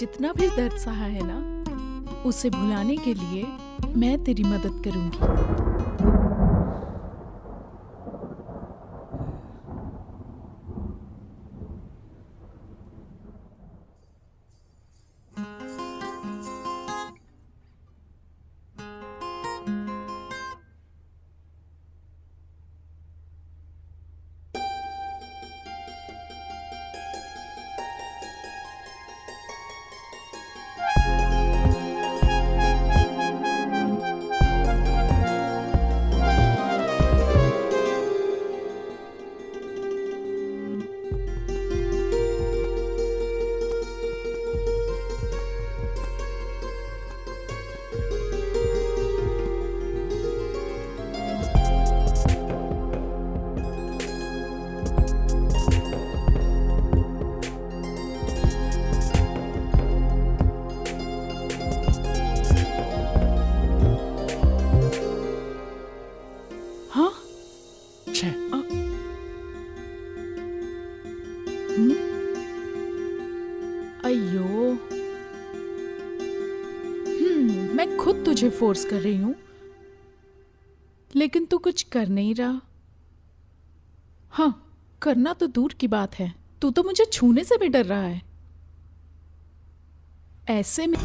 जितना भी दर्द सहा है ना, उसे भुलाने के लिए मैं तेरी मदद करूंगी। हाँ? अयो, मैं खुद तुझे फोर्स कर रही हूं, लेकिन तू कुछ कर नहीं रहा। हाँ, करना तो दूर की बात है, तू तो मुझे छूने से भी डर रहा है। ऐसे में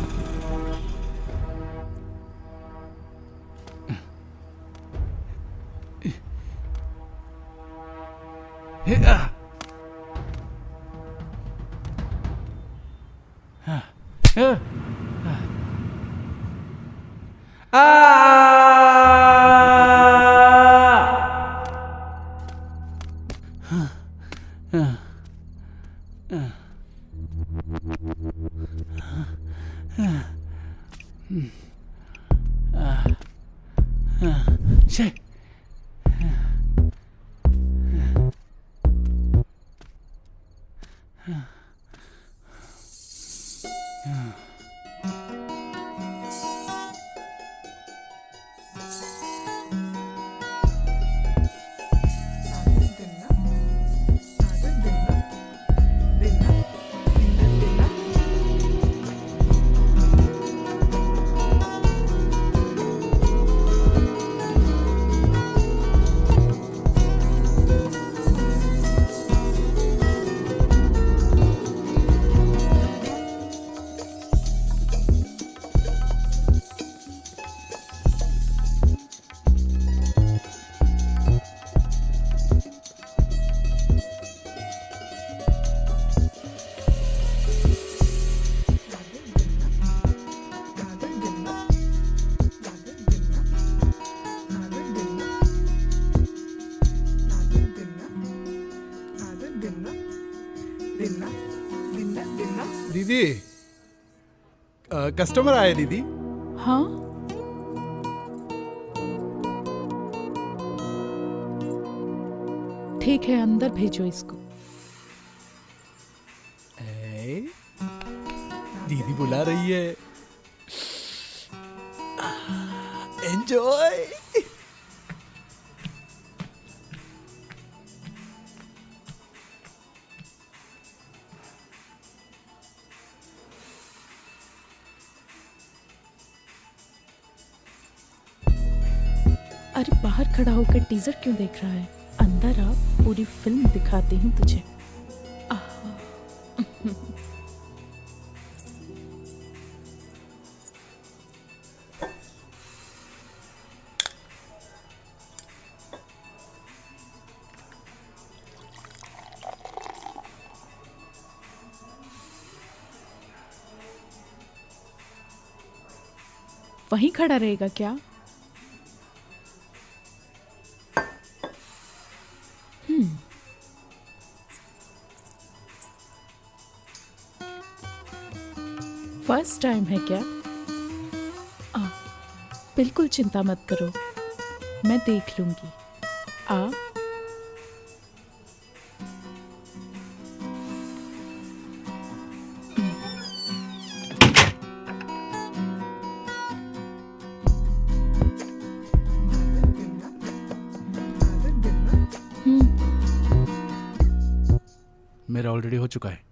दीदी, कस्टमर आए दीदी। हाँ, ठीक है, अंदर भेजो इसको। दीदी बुला रही है, एंजॉय। अरे बाहर खड़ा होकर टीजर क्यों देख रहा है? अंदर आ, पूरी फिल्म दिखाती हूँ तुझे। वहीं खड़ा रहेगा क्या? फर्स्ट टाइम है क्या? बिल्कुल चिंता मत करो, मैं देख लूंगी। आ मेरा ऑलरेडी हो चुका है।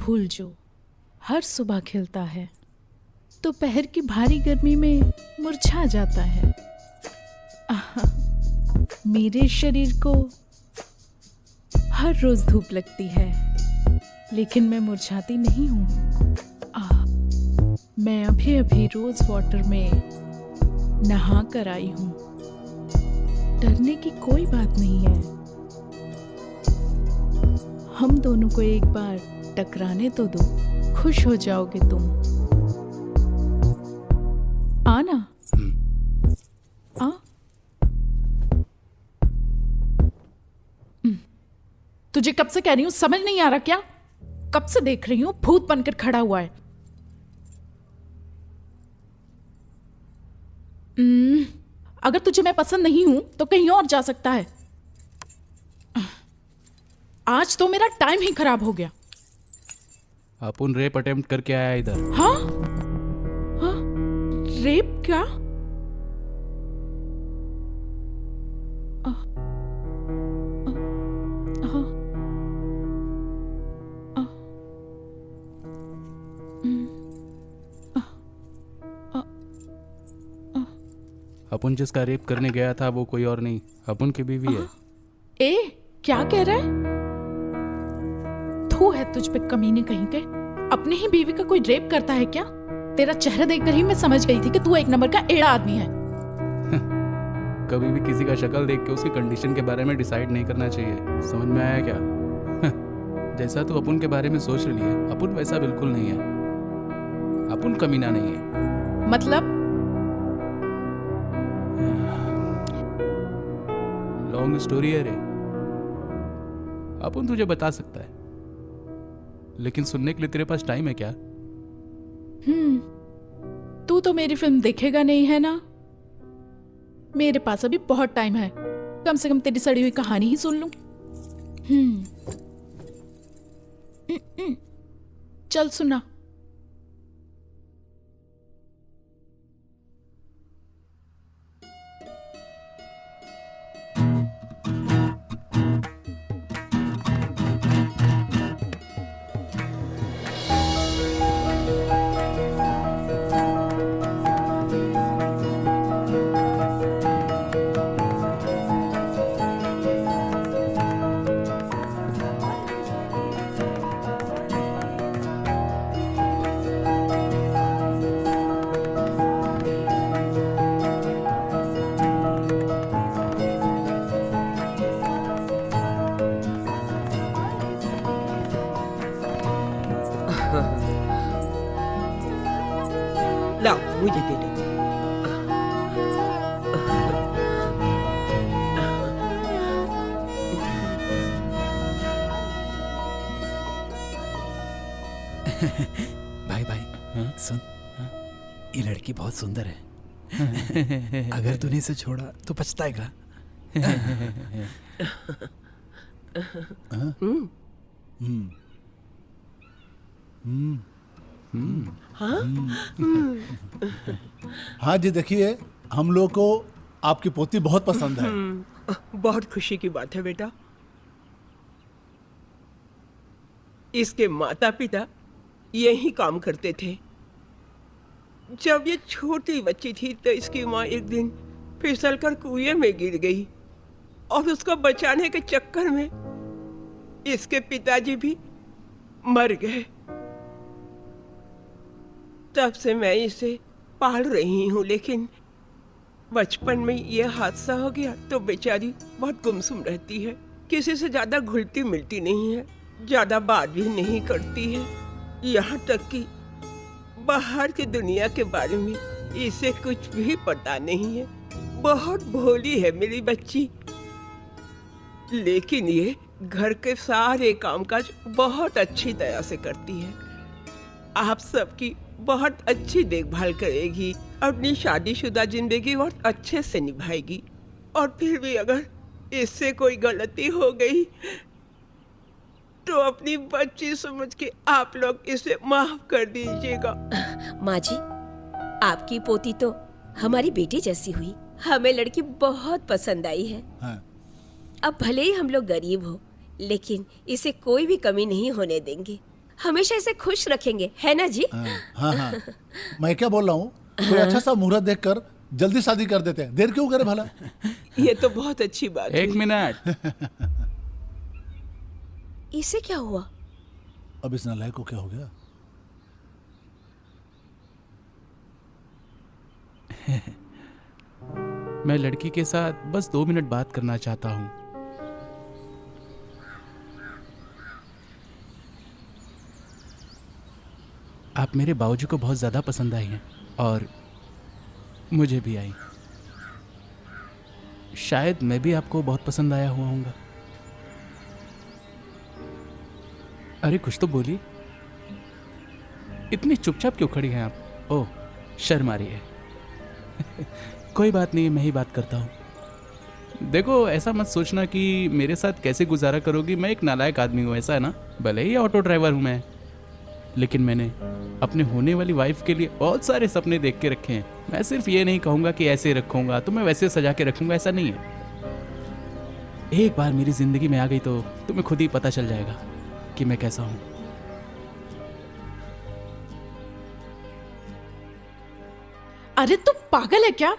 फूल जो हर सुबह खिलता है, दोपहर की भारी गर्मी में मुरझा जाता है। आहा, मेरे शरीर को हर रोज धूप लगती है, लेकिन मैं मुरझाती नहीं हूँ। मैं अभी अभी रोज वाटर में नहा कर आई हूँ। डरने की कोई बात नहीं है। हम दोनों को एक बार टकराने तो दो, खुश हो जाओगे तुम। आना आ तुझे कब से कह रही हूँ, समझ नहीं आ रहा क्या? कब से देख रही हूँ, भूत बनकर खड़ा हुआ है। अगर तुझे मैं पसंद नहीं हूं तो कहीं और जा सकता है। आज तो मेरा टाइम ही खराब हो गया। अपन रेप अटेम्प्ट करके आया इधर। हाँ हाँ, रेप क्या? अपन जिसका रेप करने गया था वो कोई और नहीं, अपन की बीवी है। ए, क्या कह रहा है? थू है तुझ पे कमीने कहीं के। अपने ही बीवी का कोई रेप करता है क्या? तेरा चेहरा देखकर ही मैं समझ गई थी कि तू एक नंबर का एड़ा आदमी है। कभी भी किसी का शक्ल देख के उसकी कंडीशन के बारे में डिसाइड नहीं करना चाहिए। समझ में आया क्या? जैसा तू अपन के बारे में सोच रही है, अपन वैसा बिल्कुल नहीं है। अपन कमीना नहीं है। मतलब? लॉन्ग स्टोरी है रे। अपन तुझे बता सकता है, लेकिन सुनने के लिए तेरे पास टाइम है क्या? तू तो मेरी फिल्म देखेगा नहीं है ना? मेरे पास अभी बहुत टाइम है। कम से कम तेरी सड़ी हुई कहानी ही सुन लूं। चल सुना। लाओ मुझे दे दो। भाई सुन, ये लड़की बहुत सुंदर है। अगर तूने इसे छोड़ा तो पछताएगा। हाँ जी, देखिए हम लोग को आपकी पोती बहुत पसंद है। बहुत खुशी की बात है बेटा। इसके माता पिता यही काम करते थे। जब ये छोटी बच्ची थी तो इसकी माँ एक दिन फिसलकर कुएं में गिर गई और उसको बचाने के चक्कर में इसके पिताजी भी मर गए। तब से मैं इसे पाल रही हूँ, लेकिन बचपन में ये हादसा हो गया तो बेचारी बहुत गुमसुम रहती है। किसी से ज्यादा घुलती मिलती नहीं है, ज्यादा बात भी नहीं करती है। यहाँ तक कि बाहर की दुनिया के बारे में इसे कुछ भी पता नहीं है। बहुत भोली है मेरी बच्ची, लेकिन ये घर के सारे कामकाज बहुत अच्छी तरह से करती है। आप सबकी बहुत अच्छी देखभाल करेगी, अपनी शादीशुदा जिंदगी बहुत अच्छे से निभाएगी। और फिर भी अगर इससे कोई गलती हो गई तो अपनी बच्ची समझ के आप लोग इसे माफ कर दीजिएगा। माँ जी, आपकी पोती तो हमारी बेटी जैसी हुई। हमें लड़की बहुत पसंद आई है। हाँ। अब भले ही हम लोग गरीब हो, लेकिन इसे कोई भी कमी नहीं होने देंगे। हमेशा इसे खुश रखेंगे, है ना जी? हाँ हाँ, मैं क्या बोल रहा हूँ, कोई अच्छा सा मुहूर्त देखकर जल्दी शादी कर देते हैं, देर क्यों करे भला। ये तो बहुत अच्छी बात एक हुई। मिनट। इसे क्या हुआ? अब इस नालायक को क्या हो गया? मैं लड़की के साथ बस 2 मिनट बात करना चाहता हूँ। आप मेरे बाबूजी को बहुत ज़्यादा पसंद आई हैं और मुझे भी आई। शायद मैं भी आपको बहुत पसंद आया हुआ हूँगा। अरे कुछ तो बोलिए, इतनी चुपचाप क्यों खड़ी हैं आप? ओह, शर्म आ रही है। कोई बात नहीं, मैं ही बात करता हूँ। देखो, ऐसा मत सोचना कि मेरे साथ कैसे गुजारा करोगी। मैं एक नालायक आदमी हूँ, ऐसा है ना। भले ही ऑटो ड्राइवर हूँ मैं, लेकिन मैंने अपने होने वाली वाइफ के लिए बहुत सारे सपने देख के रखे हैं। मैं सिर्फ ये नहीं कहूँगा कि ऐसे रखूँगा तो मैं वैसे सजा के रखूँगा, ऐसा नहीं है। एक बार मेरी ज़िंदगी में आ गई तो तुम्हें खुद ही पता चल जाएगा कि मैं कैसा हूँ। अरे तू पागल है क्या?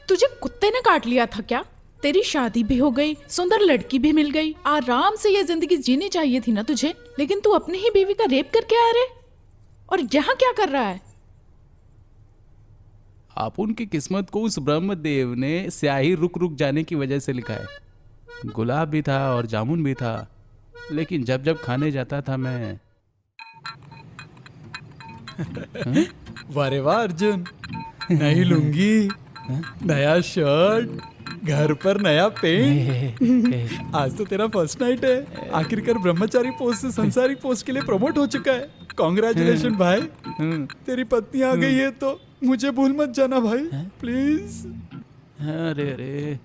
तुझे कुत्ते ने काट लिया था क्या? तेरी शादी भी हो गई, सुंदर लड़की भी मिल गई, आराम से ये जिंदगी जीनी चाहिए थी ना तुझे, लेकिन तू अपनी ही बीवी का रेप करके आ रहे और यहाँ क्या कर रहा है? आप उनकी किस्मत को उस ब्रह्मदेव ने स्याही रुक रुक जाने की वजह से लिखा है। गुलाब भी था और जामुन भी था, लेकिन जब जब खाने जाता था मैं। वारे वाह अर्जुन, नई लुंगी, नया शर्ट, घर पर नया पेंट। आज तो तेरा फर्स्ट नाइट है। आखिरकार ब्रह्मचारी पोस्ट से संसारी पोस्ट के लिए प्रमोट हो चुका है। कॉन्ग्रेचुलेशन भाई। तेरी पत्नी आ गई है तो मुझे भूल मत जाना भाई, प्लीज। अरे अरे,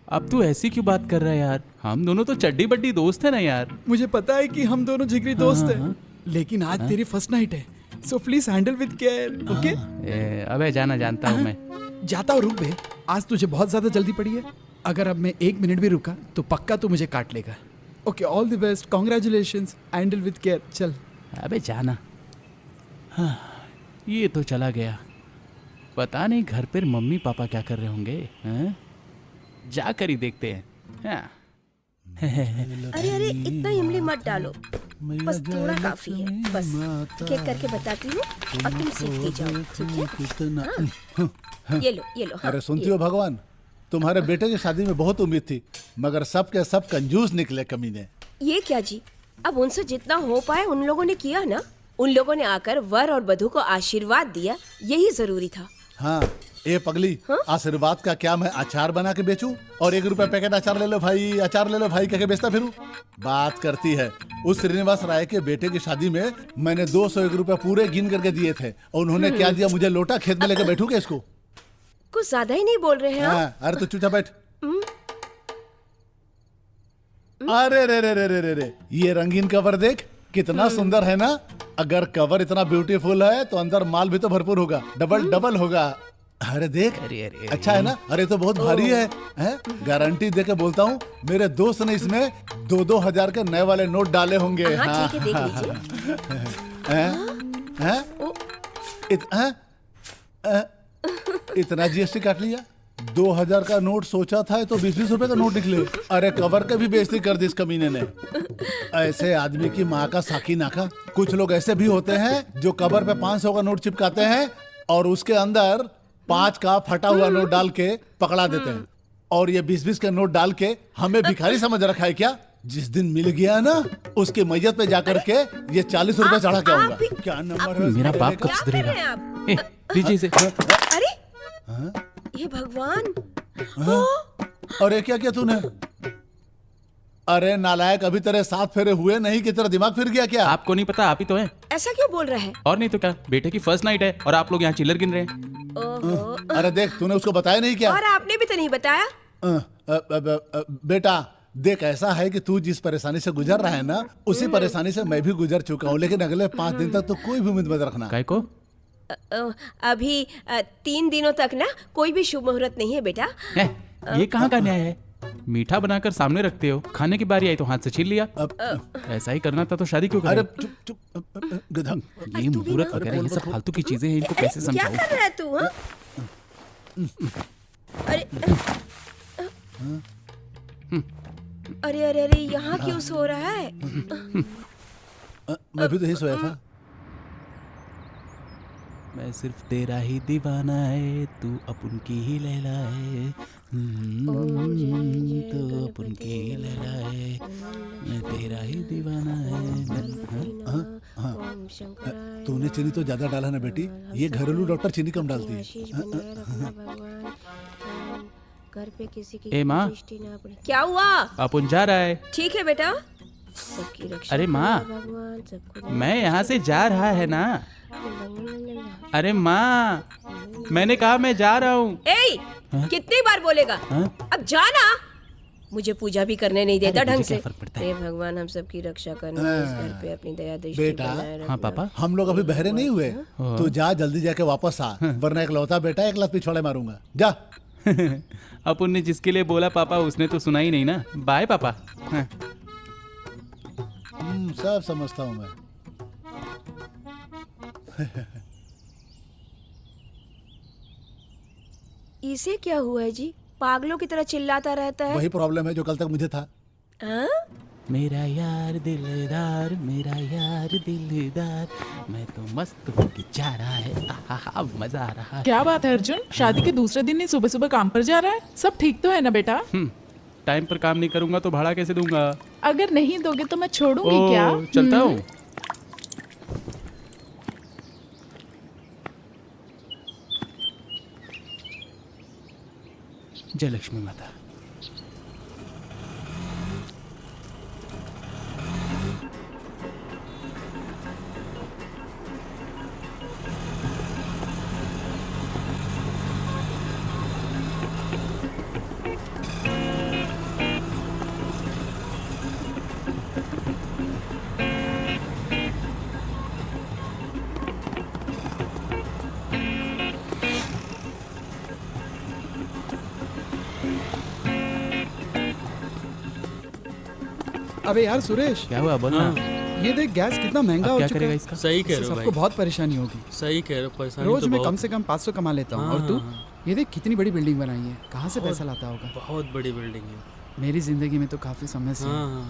अब तू ऐसी क्यों बात कर रहा है यार? हम दोनों तो चड्डी बड्डी दोस्त हैं ना यार। मुझे पता है कि हम दोनों जिगरी दोस्त हैं, लेकिन आज तेरी फर्स्ट नाइट है, so please handle with care, okay? अबे जाना जानता हूँ मैं। जाता हूँ, रुक बे। आज तुझे बहुत ज्यादा जल्दी पड़ी है। अगर अब मैं 1 मिनट भी रुका तो पक्का तू मुझे काट लेगा। Okay, all the best, congratulations, handle with care. चल। अबे जाना। हाँ, ये तो चला गया। पता नहीं घर पर मम्मी पापा क्या कर रहे होंगे। हाँ? जाकर ही देखते हैं। हाँ। अरे अरे, इतना इमली मत डालो, बस थोड़ा काफी है। बस केक करके बताती हूँ और तुम सीखती जाओ, ठीक है? हाँ। ये लो अरे सुनती हो भगवान, तुम्हारे बेटे की शादी में बहुत उम्मीद थी, मगर सब के सब कंजूस निकले कमीने। ये क्या जी, अब उनसे जितना हो पाए उन लोगों ने किया ना। उन लोगों ने आकर वर और वधू को आशीर्वाद दिया, यही जरूरी था। हाँ, ए पगली, आशीर्वाद का क्या मैं अचार बना के बेचूं और 1 रुपया पैकेट अचार ले लो भाई, अचार ले लो भाई कह के बेचता फिरूं? बात करती है। उस श्रीनिवास राय के बेटे की शादी में मैंने 201 रुपया पूरे गिन करके दिए थे और उन्होंने क्या दिया मुझे? लोटा। खेत में लेकर बैठू क्या इसको? कुछ ज्यादा ही नहीं बोल रहे हैं आप? हाँ, अरे तू चुपचाप बैठ। अरे रे रे रे रे रे रे, ये रंगीन कवर देख, कितना सुंदर है ना। अगर कवर इतना ब्यूटीफुल है तो अंदर माल भी तो भरपूर होगा, डबल डबल होगा। अरे देख, अरे अच्छा है ना? अरे तो बहुत भारी है, गारंटी दे के बोलता हूँ, मेरे दोस्त ने इसमें 2-2 हजार के नए वाले नोट डाले होंगे। हाँ, ठीक है, देख लीजिए। इतना जीएसटी काट लिया? 2000 का नोट सोचा था तो 20-20 रुपए का नोट निकले। अरे कवर के भी बेइज्जती कर दी इस कमीने ने। ऐसे आदमी की माँ का साकी नाका। कुछ लोग ऐसे भी होते हैं जो कवर पे 500 का नोट चिपकाते हैं और उसके अंदर 5 का फटा हुआ नोट डाल के पकड़ा देते हैं, और ये 20-20 के नोट डाल के हमें भिखारी समझ रखा है क्या? जिस दिन मिल गया ना, उसके मैयत पे जाकर के ये 40 रुपए चढ़ा के आऊंगा। क्या नंबर है? मेरा बाप कब क्या कर सुधरेगा? रहे हैं आप? ए, लीजिए इसे। अरे ये भगवान, अरे क्या किया तूने? अरे नालायक, अभी तेरे 7 फेरे हुए नहीं कि तेरा दिमाग फिर गया क्या? आपको नहीं पता, आप ही तो हैं। ऐसा क्यों बोल रहा है? और नहीं तो क्या, बेटे की फर्स्ट नाइट है और आप लोग यहाँ चिल्लर गिन रहे हैं। ओहो, अरे देख, तूने उसको बताया नहीं क्या? और आपने भी तो नहीं बताया। बेटा देख, ऐसा है कि तू जिस परेशानी से गुजर रहा है ना, उसी परेशानी से मैं भी गुजर चुका हूँ, लेकिन अगले 5 दिन तक तो कोई भी उम्मीद मत रखना। काय को? अभी 3 दिनों तक ना कोई भी शुभ मुहूर्त नहीं है बेटा। है, ये कहाँ का न्याय है? मीठा बनाकर सामने रखते हो, खाने की बारी आई तो हाथ से छीन लिया। ऐसा ही करना था तो शादी क्यों अरे करें? चुप चुप गधा। ये मुहूर्त वगैरह ये सब फालतू की चीजें हैं, इनको कैसे क्या समझाऊं? कर रहा है तू? हाँ? अरे अरे अरे अरे यहाँ क्यों सो रहा है? मैं भी तो यही सोया था। मैं सिर्फ तेरा ही दीवाना है, तू अपन की ही लैला है। तू अपन की ही लैला है, मैं तेरा ही दीवाना है। तूने चीनी तो ज्यादा डाला ना बेटी, ये घरेलू डॉक्टर चीनी कम डालती है। घर पे किसी की ए माँ, दृष्टि ना पड़े। क्या हुआ? अपन जा रहा है। ठीक है बेटा, सबकी रक्षा अरे माँ, करे भगवान, सबको मैं यहाँ से जा रहा है ना। अरे माँ, मैंने कहा मैं जा रहा हूँ। ए, कितनी बार बोलेगा? हाँ? अब जाना। मुझे पूजा भी करने नहीं देता अरे ढंग मुझे से। क्या फर्क पड़ता है? हे भगवान, हम सबकी रक्षा करना, इस घर पे अपनी दया दृष्टि बेटा। बनाए रखना। हाँ पापा। हम लोग अभी बहरे नहीं हुए, तू जा जल्दी जाके वापस आ, वरना एक लौता बेटा एक लात पिछवाड़े मारूंगा। जा। अपन ने जिसके लिए बोला पापा, उसने तो सुना ही नहीं ना। बाय पापा। हाँ। सब समझता हूँ मैं। इसे क्या हुआ है जी? पागलों की तरह चिल्लाता रहता है। वही प्रॉब्लम है जो कल तक मुझे था। हाँ? मेरा यार दिलदार, मेरा यार दिलदार, मैं तो मस्त होके जा रहा है। आहा, मजा आ रहा है। क्या बात है अर्जुन, शादी के दूसरे दिन ही सुबह सुबह काम पर जा रहा है? सब ठीक तो है ना बेटा? टाइम पर काम नहीं करूंगा तो भाड़ा कैसे दूंगा? अगर नहीं दोगे तो मैं छोड़ूंगी क्या? चलता हूँ। जय लक्ष्मी माता। अबे यार सुरेश, क्या हुआ, बोलना। ये देख गैस कितना महंगा अब हो क्या चुका करेगा है। इसका? सही कह इससे रहे हो सबको भाई, बहुत परेशानी होगी। सही कह रहे हो। परेशानी रोज तो में बहुत, कम से कम 500 कमा लेता हूँ। हाँ, और तू? हाँ, ये देख कितनी बड़ी बिल्डिंग बनाई है, कहाँ से पैसा लाता होगा? बहुत बड़ी बिल्डिंग है। मेरी जिंदगी में तो काफी समस्या हाँ है। हाँ,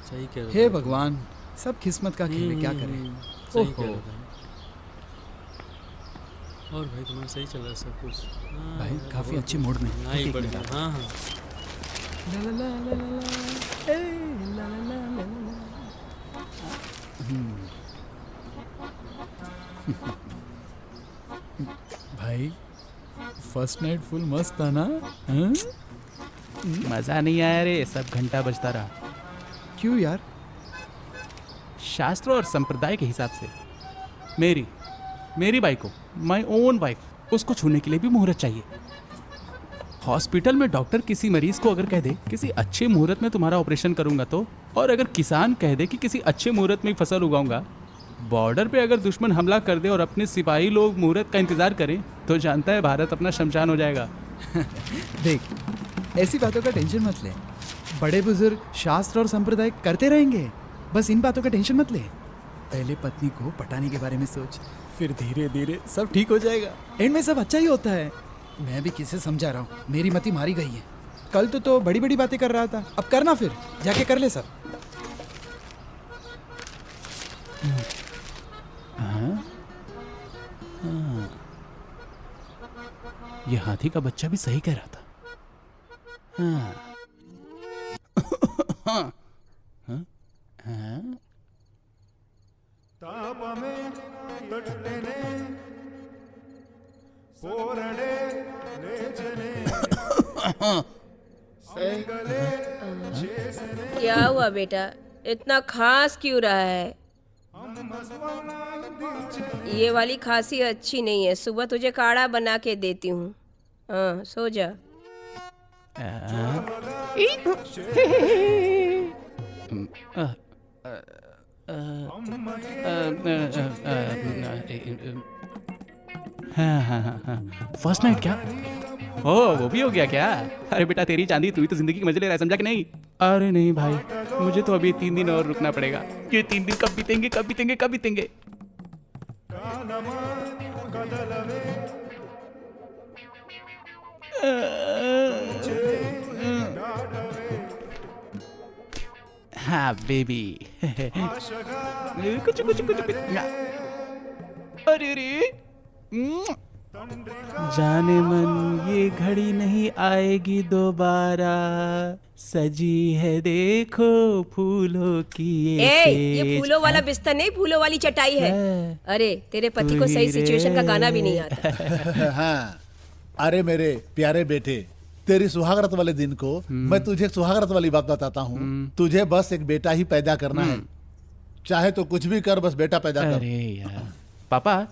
सही कह रहे हो हे भाई। भगवान, सब किस्मत का खेल है, क्या करें। सही कह रहे ओहो। हो भाई। और भाई तुम्हारा सही चल रहा है सब कुछ? हाँ, भाई यार, काफी बहुत अच्छे मूड में। हाँ, ही एक बढ़िया। मिनट। हाँ हाँ, भाई फर्स्ट नाइट फुल मस्त था ना? हाँ? मजा नहीं आया रे, सब घंटा बजता रहा। क्यों यार? शास्त्र और संप्रदाय के हिसाब से मेरी बाई को, माई ओन वाइफ, उसको छूने के लिए भी मुहूर्त चाहिए। हॉस्पिटल में डॉक्टर किसी मरीज को अगर कह दे किसी अच्छे मुहूर्त में तुम्हारा ऑपरेशन करूंगा तो, और अगर किसान कह दे कि किसी अच्छे मुहूर्त में फसल उगाऊंगा, बॉर्डर पे अगर दुश्मन हमला कर दे और अपने सिपाही लोग मुहूर्त का इंतजार करें, तो जानता है भारत अपना शमशान हो जाएगा। देख, ऐसी बातों का टेंशन मत ले। बड़े बुजुर्ग शास्त्र और संप्रदाय करते रहेंगे, बस इन बातों का टेंशन मत ले। पहले पत्नी को पटाने के बारे में सोच, फिर धीरे धीरे सब ठीक हो जाएगा। एंड में सब अच्छा ही होता है। मैं भी किसे समझा रहा हूँ, मेरी मति मारी गई है। कल तो बड़ी बड़ी बातें कर रहा था, अब करना, फिर जाके कर ले सब। ये हाथी का बच्चा भी सही कह रहा था। हाँ। हाँ। हाँ? हाँ? क्या हुआ बेटा, इतना खांस क्यों रहा है? ये वाली खांसी अच्छी नहीं है, सुबह तुझे काढ़ा बना के देती हूँ। हाँ, सो जा। हाँ हाँ हाँ हाँ, फर्स्ट नाइट क्या? ओ वो भी हो गया क्या? अरे बेटा तेरी चांदी, तू ही तो जिंदगी के मजे ले रहा है, समझा कि नहीं? अरे नहीं भाई, मुझे तो अभी 3 दिन और रुकना पड़ेगा। ये 3 दिन कब बीतेंगे, कब बीतेंगे, कब बीतेंगे? हाँ बेबी। कुछ कुछ कुछ अरे अरे जाने मन ये घड़ी नहीं आएगी दोबारा, सजी है देखो फूलों की ये फूलों वाला बिस्तर नहीं, फूलों वाली चटाई है। अरे तेरे पति को सही सिचुएशन का गाना भी नहीं आता। हाँ, अरे मेरे प्यारे बेटे, तेरी सुहागरात वाले दिन को मैं तुझे एक सुहागरात वाली बात बताता हूँ। तुझे बस एक बेटा ही पैदा करना है, चाहे तो कुछ भी कर, बस बेटा पैदा कर। अरे यार पापा,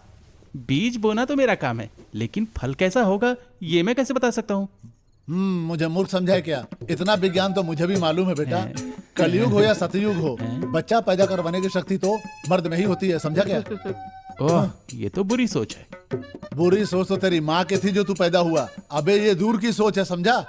बीज बोना तो मेरा काम है, लेकिन फल कैसा होगा ये मैं कैसे बता सकता हूँ? मुझे मूर्ख समझा है क्या? इतना विज्ञान तो मुझे भी मालूम है बेटा। कलयुग हो या सतयुग हो, बच्चा पैदा करवाने की शक्ति तो मर्द में ही होती है, समझा क्या? ओह, ये तो बुरी सोच है। बुरी सोच तो तेरी माँ की थी जो तू पैदा हुआ। अबे ये दूर की सोच है, समझा?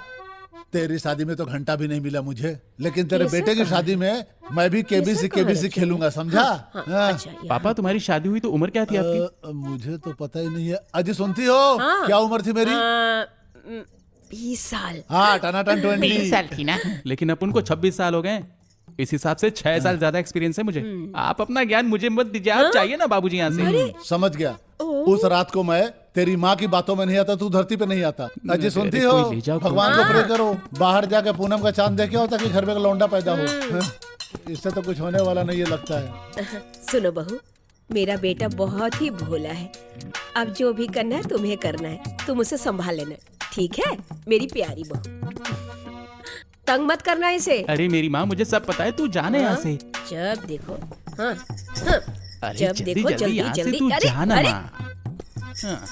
तेरी शादी में तो घंटा भी नहीं मिला मुझे, लेकिन तेरे बेटे की शादी में मैं भी केबीसी खेलूंगा, समझा? हाँ। अच्छा, पापा तुम्हारी शादी हुई तो उम्र क्या थी आपकी? मुझे तो पता ही नहीं है। अजी सुनती हो? क्या उम्र थी मेरी? 20 साल। हाँ, टनाटन 20 साल थी ना। लेकिन अपन को 26 साल हो गए, इस हिसाब से 6 साल ज्यादा एक्सपीरियंस है मुझे। आप अपना ज्ञान मुझे मत दीजिए, आप चाहिए ना बाबूजी यहाँ से। समझ गया। उस रात को मैं तेरी माँ की बातों में नहीं आता, तू धरती पे नहीं आता। अजी सुनती हो? कोई ले जाओ, भगवान को प्रे करो, बाहर जाके पूनम का चांद देखे हो ताकि घर में लौंडा पैदा हो। इससे तो कुछ होने वाला नहीं है लगता है। सुनो बहू, मेरा बेटा बहुत ही भोला है। अब जो भी करना है तुम्हें करना है, तुम उसे संभाल लेना, ठीक है मेरी प्यारी बहू? तंग मत करना इसे। अरे मेरी माँ, मुझे सब पता है, तू जाने यहाँ से। जब देखो हाँ, अरे जब जल्दी देखो जल्दी यहाँ से तू अरे, जाना अरे। माँ। हाँ।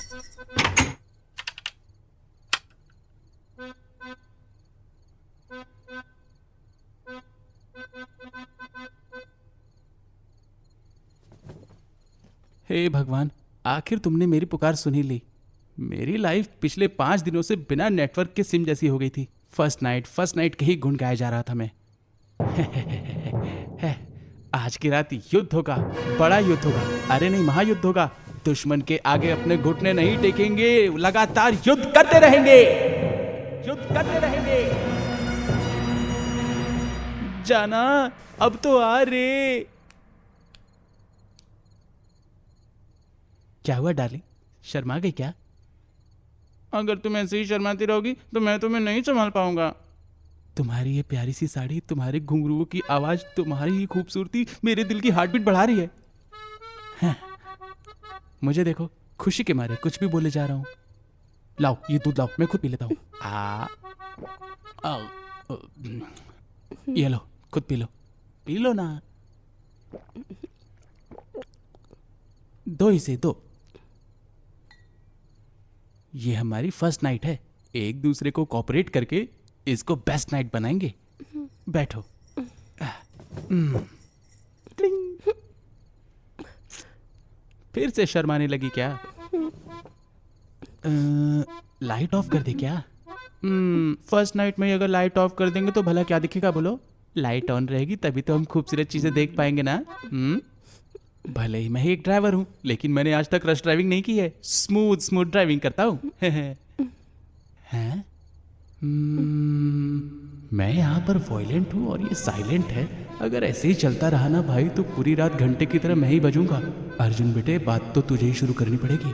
हे भगवान, आखिर तुमने मेरी पुकार सुनी ली। मेरी लाइफ पिछले 5 दिनों से बिना नेटवर्क के सिम जैसी हो गई थी। फर्स्ट नाइट के ही गुण गाया जा रहा था मैं। आज की रात युद्ध होगा, बड़ा युद्ध होगा। अरे नहीं, महायुद्ध होगा। दुश्मन के आगे अपने घुटने नहीं टेकेंगे, लगातार युद्ध करते रहेंगे, युद्ध करते रहेंगे। जाना, अब तो आ रे। क्या हुआ डार्लिंग, शर्मा गई क्या? अगर तुम ऐसे ही शर्माती रहोगी तो मैं तुम्हें नहीं संभाल पाऊंगा। तुम्हारी ये प्यारी सी साड़ी, तुम्हारे घुंघरुओं की आवाज, तुम्हारी ही खूबसूरती मेरे दिल की हार्टबीट बढ़ा रही है। हाँ। मुझे देखो, खुशी के मारे कुछ भी बोले जा रहा हूँ। लाओ ये दूध लाओ, मैं खुद पी लेता हूँ। ये लो, खुद पी लो, पी लो ना। दो इसे दो। ये हमारी फर्स्ट नाइट है, एक दूसरे को कोऑपरेट करके इसको बेस्ट नाइट बनाएंगे। बैठो। फिर से शर्माने लगी क्या? लाइट ऑफ कर दे क्या? फर्स्ट नाइट में अगर लाइट ऑफ कर देंगे तो भला क्या दिखेगा बोलो? लाइट ऑन रहेगी तभी तो हम खूबसूरत चीजें देख पाएंगे ना। भले ही मैं एक ड्राइवर हूं, लेकिन मैंने आज तक रश ड्राइविंग नहीं की है। स्मूथ ड्राइविंग करता हूं। हैं? मैं यहाँ पर वॉयलेंट हूँ और ये साइलेंट है। अगर ऐसे ही चलता रहा ना भाई तो पूरी रात घंटे की तरह मैं ही बजूंगा। अर्जुन बेटे, बात तो तुझे ही शुरू करनी पड़ेगी।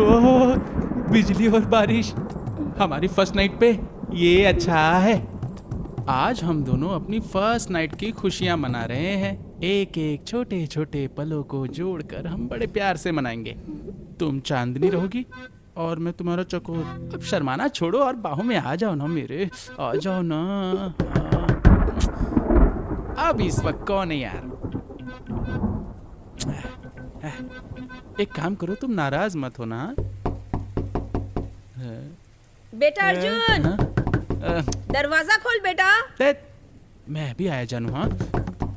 ओह, बिजली और बारिश हमारी फर्स्ट नाइट पे, ये अच्छा है। आज हम दोनों अपनी फर्स्ट नाइट की खुशियां मना रहे हैं। एक एक छोटे छोटे पलों को जोड़कर हम बड़े प्यार से मनाएंगे। तुम चांदनी रहोगी और मैं तुम्हारा चकोर। अब शर्माना छोड़ो और बाहों में आ जाओ ना मेरे, आ जाओ ना। अब इस वक्त कौन है यार? एक काम करो, तुम नाराज मत हो ना। बेटा अर्जुन, दरवाजा खोल बेटा। मैं भी आया जानू। हाँ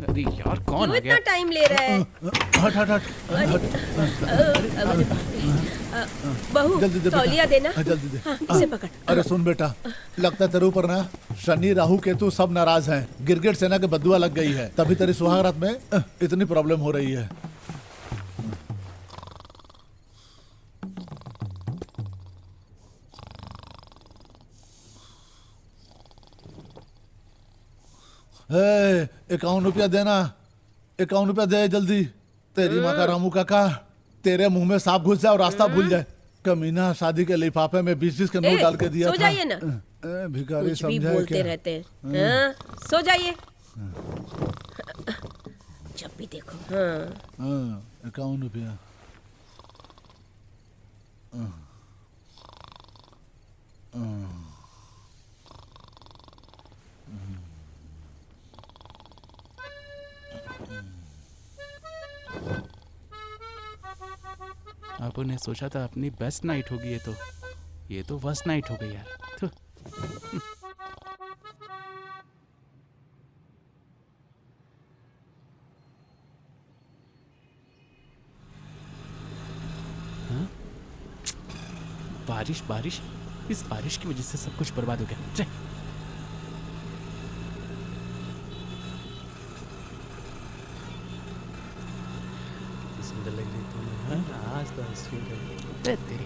अरे यार कौन क्यों आ गया? इतना टाइम ले रहा है? हट हट हट अरे बहू जल्दी दे बेटा। तौलिया देना। हाँ, जल्दी दे। हाँ, इसे पकड़। अरे सुन बेटा, लगता है तेरे ऊपर ना शनि राहु केतु सब नाराज हैं। गिरगिट सेना के बदुआ लग गई है, तभी तेरी सुहागरात में इतनी प्रॉब्लम हो रही है। ए, 51 रुपया देना, 51 रुपया दे जल्दी। तेरी माँ का रामू काका तेरे मुंह में सांप घुस जाए और रास्ता भूल जाए। कमीना शादी के लिफाफे में 20-20 के नोट डाल के दिया सो था। जाइए ना। भिखारी कुछ भी समझा है बोलते क्या? रहते हैं। हाँ, सो जाइए। जब भी देखो। हाँ। 51 रुपया। अपन ने सोचा था अपनी बेस्ट नाइट होगी, ये तो वर्स्ट नाइट हो गई यार। थु। हाँ? बारिश इस बारिश की वजह से सब कुछ बर्बाद हो गया। चे। सुंदर लग रही तुम। आज तो हंसी है। तेरी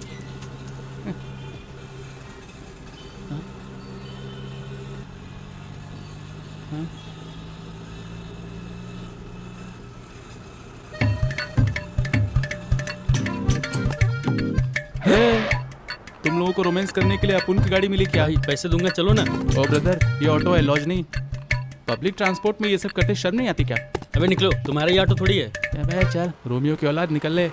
तुम लोगों को रोमांस करने के लिए अपुन की गाड़ी मिली क्या? भाई पैसे दूंगा, चलो ना। ओ ब्रदर, ये ऑटो है, लॉज नहीं। पब्लिक ट्रांसपोर्ट में ये सब करते शर्म नहीं आती क्या? अबे निकलो, तुम्हारा ये ऑटो थोड़ी है। अबे चल, रोमियो की औलाद, निकल ले।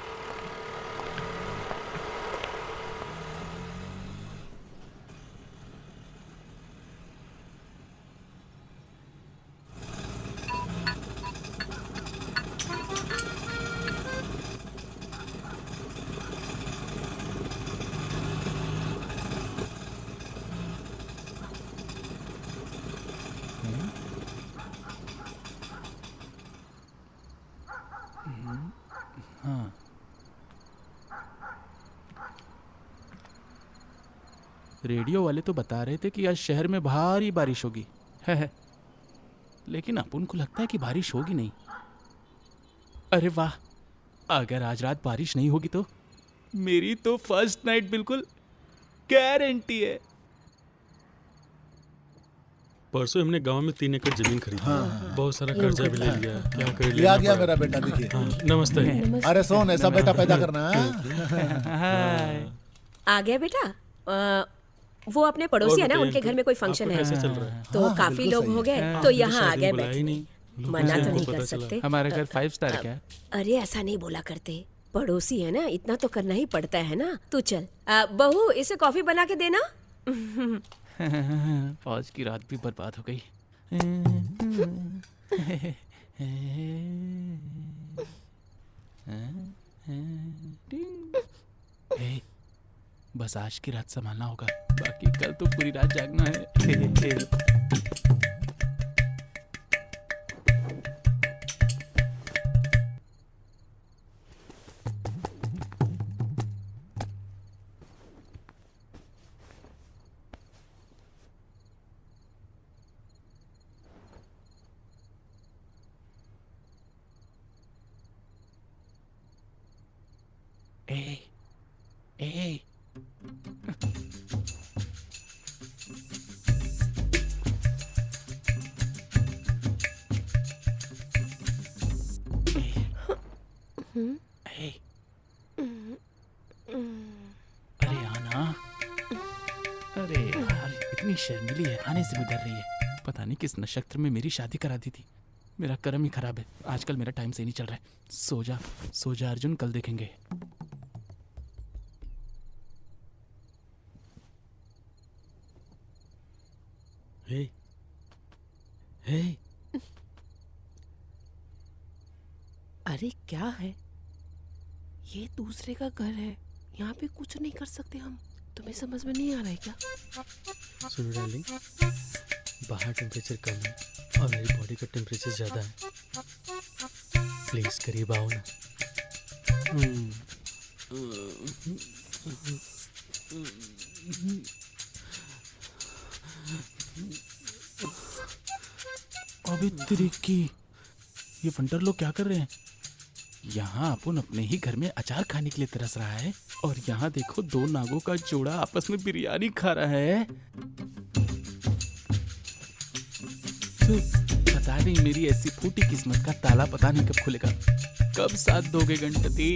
रेडियो वाले तो बता रहे थे कि आज शहर में भारी बारिश होगी, है। लेकिन अपन को लगता है कि बारिश होगी नहीं। अरे वाह, अगर आज रात बारिश नहीं होगी तो मेरी तो फर्स्ट नाइट बिल्कुल गारंटी है। परसों हमने गांव में 3 एकड़ जमीन खरीदी। बहुत सारा कर्जा भी ले लिया। क्या कर ये आ गया मेरा बेटा, देखिए। नमस्ते। अरे सोन, ऐसा बेटा पैदा करना। हाँ? आ गया बेटा। वो अपने पड़ोसी है ना, उनके घर में कोई फंक्शन है, कैसे चल रहा है? तो काफी लोग हो गए, तो यहाँ आ गए बुलाया ही बैठने। नहीं। मना तो नहीं पता कर चला। सकते। हमारे घर 5 स्टार क्या है? अरे ऐसा नहीं बोला करते, पड़ोसी है ना, इतना तो करना ही पड़ता है ना। तू चल। बहू, इसे कॉफी बना के देना। फौज की रात भी बर्बाद हो गई। हे, बस आज की रात संभालना होगा, बाकी कल तो पूरी रात जागना है। ए, ए, अरे आना। अरे यार, इतनी शर्मिली है, आने से भी डर रही है। पता नहीं किस नक्षत्र में मेरी शादी करा दी थी। मेरा कर्म ही खराब है, आजकल मेरा टाइम सही नहीं चल रहा है। सो जा अर्जुन, कल देखेंगे। हे, हे, अरे क्या है ये? दूसरे का घर है, यहाँ पे कुछ नहीं कर सकते हम। तुम्हें समझ में नहीं आ रहा है क्या? सुनो डार्लिंग, बाहर टेम्परेचर कम है और मेरी बॉडी का टेम्परेचर ज़्यादा है। प्लीज करीब आओ ना। अबे त्रिकी, ये फंटर लोग क्या कर रहे हैं? यहाँ अपन अपने ही घर में अचार खाने के लिए तरस रहा है और यहाँ देखो दो नागों का जोड़ा आपस में बिरयानी खा रहा है। पता नहीं मेरी ऐसी फूटी किस्मत का ताला पता नहीं कब खुलेगा। कब साथ दोगे गणपति?